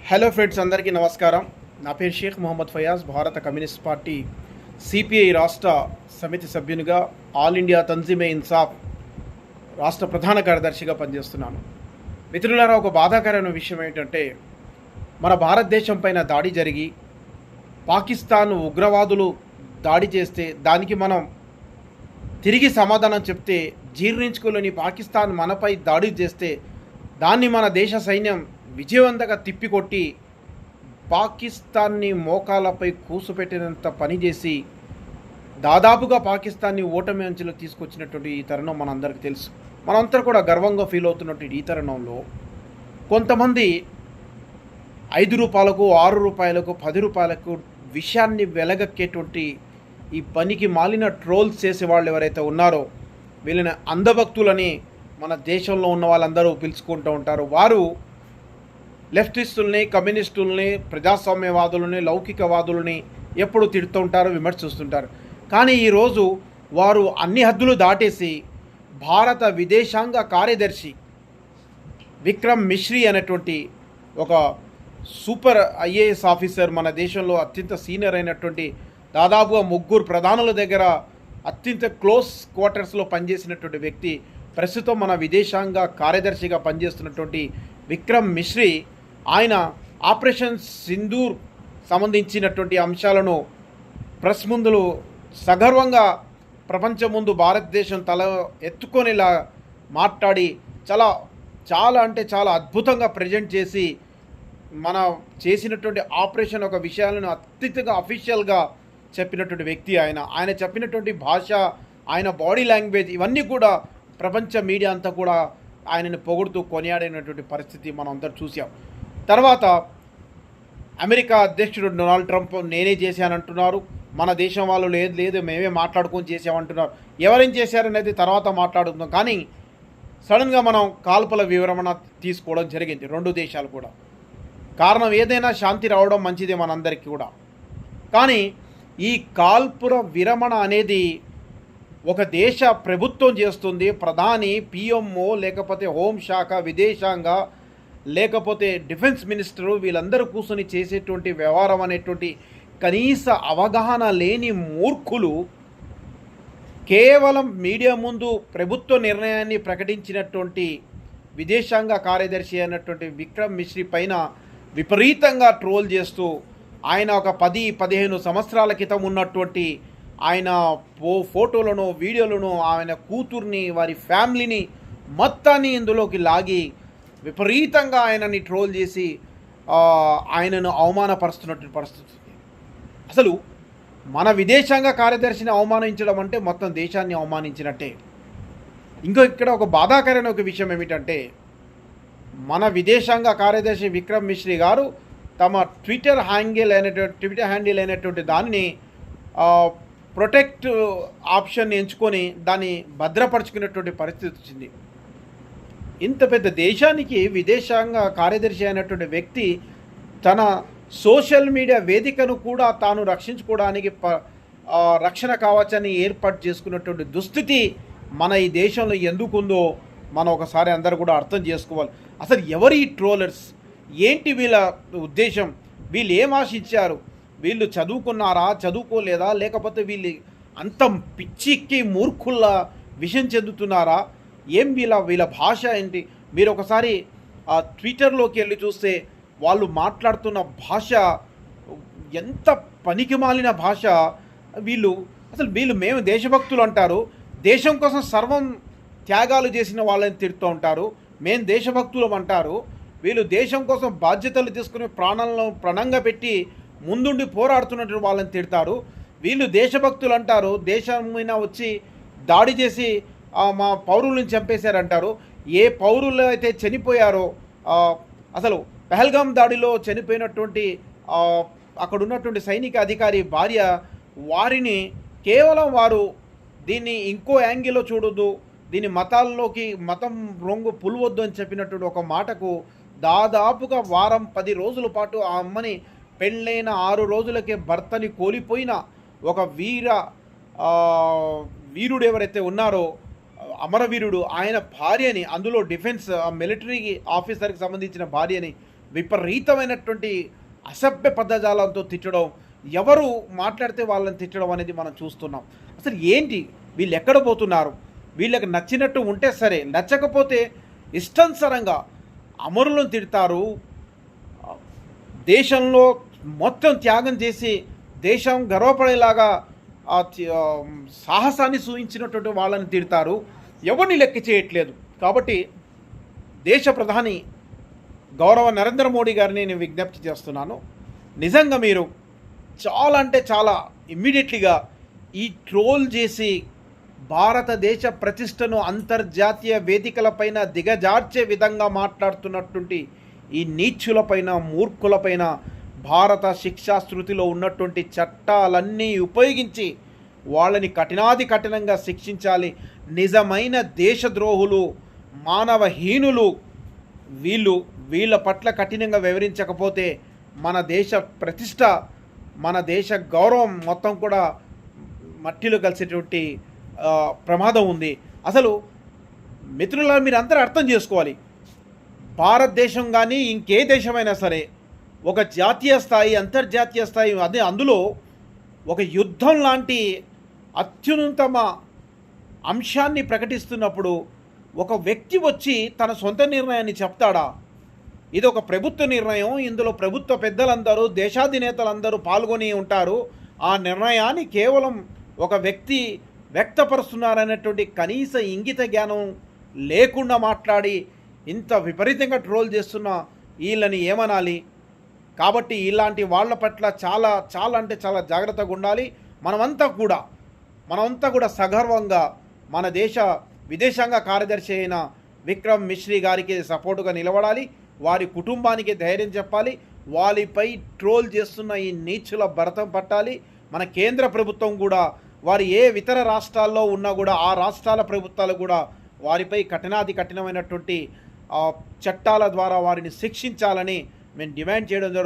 Hello friends, అందరికీ నమస్కారం. నా పేరు షేక్ మొహమ్మద్ ఫయాజ్. భారత కమ్యూనిస్ట్ పార్టీ సిపిఐ రాష్ట్ర సమితి సభ్యునిగా, ఆల్ ఇండియా తంజీమే ఇన్సాఫ్ రాష్ట్ర ప్రధాన కార్యదర్శిగా పనిచేస్తున్నాను. మిత్రులారా, ఒక బాధాకరమైన విషయం ఏంటంటే, మన భారతదేశం పైన దాడి జరిగి పాకిస్తాన్ ఉగ్రవాదులు దాడి చేస్తే దానికి మనం తిరిగి సమాధానం చెప్తే జీర్ణించుకోలేని పాకిస్తాన్ మనపై దాడి చేస్తే దాన్ని మన దేశ సైన్యం విజయవంతంగా తిప్పికొట్టి పాకిస్తాన్ని మోకాలపై కూసుపెట్టినంత పనిచేసి దాదాపుగా పాకిస్తాన్ని ఓటమి అంచులో తీసుకొచ్చినటువంటి ఈ తరుణం మనందరికీ తెలుసు. మనంతా కూడా గర్వంగా ఫీల్ అవుతున్నటువంటి ఈ తరుణంలో కొంతమంది 5 రూపాయలకు, 6 రూపాయలకు, 10 రూపాయలకు విషయాన్ని వెలగక్కేటువంటి ఈ పనికి మాలిన ట్రోల్స్ చేసే వాళ్ళు ఎవరైతే ఉన్నారో వీళ్ళని అంధభక్తులని మన దేశంలో ఉన్న వాళ్ళందరూ పిలుచుకుంటూ ఉంటారు. వారు లెఫ్టిస్టుల్ని, కమ్యూనిస్టుల్ని, ప్రజాస్వామ్యవాదులని, లౌకికవాదులని ఎప్పుడు తిడుతూ ఉంటారు, విమర్శిస్తుంటారు. కానీ ఈరోజు వారు అన్ని హద్దులు దాటేసి భారత విదేశాంగ కార్యదర్శి విక్రమ్ మిశ్రీ అనేటువంటి ఒక సూపర్ ఐఏఎస్ ఆఫీసర్, మన దేశంలో అత్యంత సీనియర్ అయినటువంటి దాదాపుగా 3 ప్రధానుల దగ్గర అత్యంత క్లోజ్ క్వార్టర్స్లో పనిచేసినటువంటి వ్యక్తి, ప్రస్తుతం మన విదేశాంగ కార్యదర్శిగా పనిచేస్తున్నటువంటి విక్రమ్ మిశ్రీ, ఆయన ఆపరేషన్ సింధూర్ సంబంధించినటువంటి అంశాలను ప్రెస్ ముందులు సగర్వంగా ప్రపంచం ముందు భారతదేశం తల ఎత్తుకొనిలా మాట్లాడి చాలా అంటే చాలా అద్భుతంగా ప్రజెంట్ చేసి మన చేసినటువంటి ఆపరేషన్ ఒక విషయాలను అత్యంతగా అఫీషియల్గా చెప్పినటువంటి వ్యక్తి ఆయన చెప్పినటువంటి భాష, ఆయన బాడీ లాంగ్వేజ్, ఇవన్నీ కూడా ప్రపంచ మీడియా అంతా కూడా ఆయనని పొగుడుతూ కొనియాడినటువంటి పరిస్థితి మనం అందరూ చూసాం. తర్వాత అమెరికా అధ్యక్షుడు డొనాల్డ్ ట్రంప్ నేనే చేశానంటున్నారు. మన దేశం వాళ్ళు లేదు మేమే మాట్లాడుకొని చేసామంటున్నారు. ఎవరేం చేశారనేది తర్వాత మాట్లాడుకుందాం. కానీ సడన్గా మనం కాల్పుల విరమణ తీసుకోవడం జరిగింది 2 దేశాలు కూడా. కారణం ఏదైనా శాంతి రావడం మంచిదే మనందరికీ కూడా. కానీ ఈ కాల్పుల విరమణ అనేది ఒక దేశ ప్రభుత్వం చేస్తుంది. ప్రధాని, పిఎంఓ, లేకపోతే హోంశాఖ, విదేశాంగ, లేకపోతే డిఫెన్స్ మినిస్టరు, వీళ్ళందరూ కూర్చొని చేసేటువంటి వ్యవహారం అనేటువంటి కనీస అవగాహన లేని మూర్ఖులు కేవలం మీడియా ముందు ప్రభుత్వ నిర్ణయాన్ని ప్రకటించినటువంటి విదేశాంగ కార్యదర్శి అయినటువంటి విక్రమ్ మిశ్రీ పైన విపరీతంగా ట్రోల్ చేస్తూ ఆయన ఒక 10-15 సంవత్సరాల క్రితం ఉన్నటువంటి ఆయన ఫోటోలను, వీడియోలను, ఆయన కూతుర్ని, వారి ఫ్యామిలీని మొత్తాన్ని ఇందులోకి లాగి విపరీతంగా ఆయనని ట్రోల్ చేసి ఆయనను అవమానపరుస్తున్నటువంటి పరిస్థితి. అసలు మన విదేశాంగ కార్యదర్శిని అవమానించడం అంటే మొత్తం దేశాన్ని అవమానించినట్టే. ఇక్కడ ఒక బాధాకరమైన ఒక విషయం ఏమిటంటే, మన విదేశాంగ కార్యదర్శి విక్రమ్ మిశ్రీ గారు తమ ట్విట్టర్ హ్యాండిల్ అయినటువంటి దాన్ని ప్రొటెక్ట్ ఆప్షన్ ఎంచుకొని దాన్ని భద్రపరుచుకునేటువంటి పరిస్థితి వచ్చింది. ఇంత పెద్ద దేశానికి విదేశాంగ కార్యదర్శి అయినటువంటి వ్యక్తి తన సోషల్ మీడియా వేదికను కూడా తాను రక్షించుకోవడానికి రక్షణ కవచాన్ని ఏర్పాటు చేసుకున్నటువంటి దుస్థితి మన ఈ దేశంలో ఎందుకుందో మనం ఒకసారి అందరూ కూడా అర్థం చేసుకోవాలి. అసలు ఎవరు ఈ ట్రోలర్స్, ఏంటి వీళ్ళ ఉద్దేశం, వీళ్ళు ఏం ఆశించారు, వీళ్ళు చదువుకున్నారా, చదువుకోలేదా, లేకపోతే వీళ్ళు అంత పిచ్చిక్కి మూర్ఖుల్లా విషయం చెందుతున్నారా, ఏం వీళ్ళ భాష ఏంటి? మీరు ఒకసారి ట్విట్టర్లోకి వెళ్ళి చూస్తే వాళ్ళు మాట్లాడుతున్న భాష ఎంత పనికిమాలిన భాష. వీళ్ళు మేము దేశభక్తులు అంటారు, దేశం కోసం సర్వం త్యాగాలు చేసిన వాళ్ళని తిడుతూ ఉంటారు. మేము దేశభక్తులం అంటారు. వీళ్ళు దేశం కోసం బాధ్యతలు తీసుకుని ప్రాణాలను ప్రణంగా పెట్టి ముందుండి పోరాడుతున్నట్టు వాళ్ళని తిడతారు. వీళ్ళు దేశభక్తులు అంటారు, దేశం మీద వచ్చి దాడి చేసి మా పౌరులను చంపేశారంటారు. ఏ పౌరులు అయితే చనిపోయారో, అసలు పహల్గామ్ దాడిలో చనిపోయినటువంటి అక్కడ ఉన్నటువంటి సైనిక అధికారి భార్య, వారిని కేవలం వారు దీన్ని ఇంకో యాంగిల్లో చూడొద్దు, దీని మతం రొంగు పులవద్దు అని చెప్పినటువంటి ఒక మాటకు దాదాపుగా వారం 10 రోజుల పాటు ఆ అమ్మని పెళ్ళైన 6 రోజులకే భర్తని కోల్పోయిన ఒక వీరుడు ఎవరైతే ఉన్నారో, అమరవీరుడు, ఆయన భార్యని, అందులో డిఫెన్స్ మిలిటరీ ఆఫీసర్కి సంబంధించిన భార్యని విపరీతమైనటువంటి అసభ్య పదజాలంతో తిట్టడం, ఎవరు మాట్లాడితే వాళ్ళని తిట్టడం అనేది మనం చూస్తున్నాం. అసలు ఏంటి వీళ్ళు ఎక్కడ పోతున్నారు? వీళ్ళకి నచ్చినట్టు ఉంటే సరే, నచ్చకపోతే ఇష్టానుసారంగా అమరులను తిడతారు. దేశంలో మొత్తం త్యాగం చేసి దేశం గర్వపడేలాగా సాహసాన్ని సూచించినటువంటి వాళ్ళని తిడతారు. ఎవరిని లెక్క చేయట్లేదు. కాబట్టి దేశ ప్రధాని గౌరవ నరేంద్ర మోడీ గారిని నేను విజ్ఞప్తి చేస్తున్నాను. నిజంగా మీరు చాలా అంటే చాలా ఇమ్మీడియట్లీగా ఈ ట్రోల్ చేసి భారతదేశ ప్రతిష్టను అంతర్జాతీయ వేదికలపైన దిగజార్చే విధంగా మాట్లాడుతున్నటువంటి ఈ నీచులపైన, మూర్ఖులపైన భారత శిక్షా శృతిలో ఉన్నటువంటి చట్టాలన్నీ ఉపయోగించి వాళ్ళని కఠినంగా శిక్షించాలి. నిజమైన దేశద్రోహులు, మానవహీనులు వీళ్ళ పట్ల కఠినంగా వివరించకపోతే మన దేశ ప్రతిష్ట, మన దేశ గౌరవం మొత్తం కూడా మట్టిలో కలిసేటువంటి ప్రమాదం ఉంది. అసలు మిత్రులారా, మీరు అందరూ అర్థం చేసుకోవాలి. భారతదేశం కానీ ఇంకే దేశమైనా సరే ఒక జాతీయ స్థాయి, అంతర్జాతీయ స్థాయి, అదే అందులో ఒక యుద్ధం లాంటి అత్యున్నతమ అంశాన్ని ప్రకటిస్తున్నప్పుడు ఒక వ్యక్తి వచ్చి తన సొంత నిర్ణయాన్ని చెప్తాడా? ఇది ఒక ప్రభుత్వ నిర్ణయం. ఇందులో ప్రభుత్వ పెద్దలందరూ, దేశాధినేతలందరూ పాల్గొని ఉంటారు. ఆ నిర్ణయాన్ని కేవలం ఒక వ్యక్తి వ్యక్తపరుస్తున్నారనేటువంటి కనీస ఇంగిత జ్ఞానం లేకుండా మాట్లాడి ఇంత విపరీతంగా ట్రోల్ చేస్తున్న వీళ్ళని ఏమనాలి? కాబట్టి ఇలాంటి వాళ్ళ పట్ల చాలా చాలా అంటే చాలా జాగ్రత్తగా ఉండాలి. మనమంతా కూడా సగర్వంగా మన దేశ విదేశాంగ కార్యదర్శి అయిన విక్రమ్ మిశ్రీ గారికి సపోర్టుగా నిలబడాలి. వారి కుటుంబానికి ధైర్యం చెప్పాలి. వారిపై ట్రోల్ చేస్తున్న ఈ నీచుల భరతం పట్టాలి. మన కేంద్ర ప్రభుత్వం కూడా వారు ఏ ఇతర రాష్ట్రాల్లో ఉన్నా కూడా ఆ రాష్ట్రాల ప్రభుత్వాలు కూడా వారిపై కఠినమైనటువంటి చట్టాల ద్వారా వారిని శిక్షించాలని మేము డిమాండ్ చేయడం జరుగుతుంది.